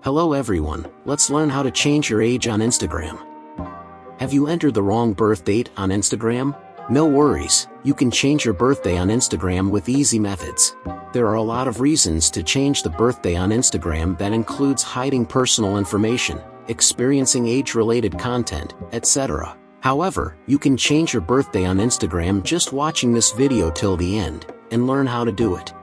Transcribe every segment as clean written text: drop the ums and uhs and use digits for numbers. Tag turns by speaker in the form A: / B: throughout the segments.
A: Hello everyone, let's learn how to change your age on Instagram. Have you entered the wrong birth date on Instagram? No worries, you can change your birthday on Instagram with easy methods. There are a lot of reasons to change the birthday on Instagram that includes hiding personal information, experiencing age-related content, etc. However, you can change your birthday on Instagram just watching this video till the end, and learn how to do it.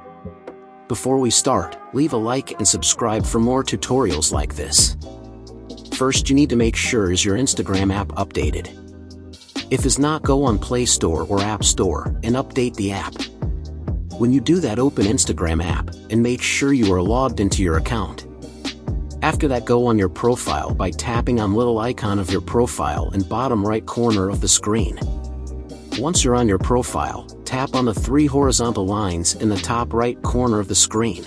A: Before we start, leave a like and subscribe for more tutorials like this. First, you need to make sure is your Instagram app updated. If is not, go on Play Store or App Store and update the app. When you do that, open Instagram app and make sure you are logged into your account. After that, go on your profile by tapping on little icon of your profile in bottom right corner of the screen. Once you're on your profile, tap on the three horizontal lines in the top right corner of the screen.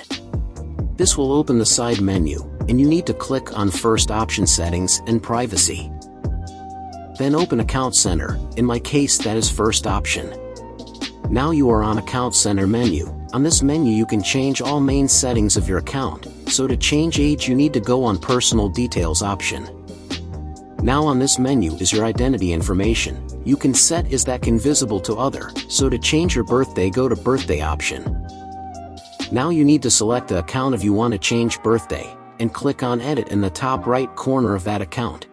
A: This will open the side menu, and you need to click on First Option Settings and Privacy. Then open Account Center, in my case that is first option. Now you are on Account Center menu. On this menu you can change all main settings of your account, so to change age you need to go on Personal Details option. Now on this menu is your identity information. You can set is that invisible to other, so to change your birthday go to Birthday option. Now you need to select the account if you want to change birthday, and click on Edit in the top right corner of that account.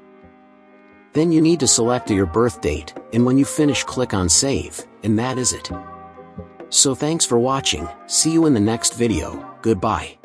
A: Then you need to select your birth date, and when you finish click on Save, and that is it. So thanks for watching, see you in the next video, goodbye.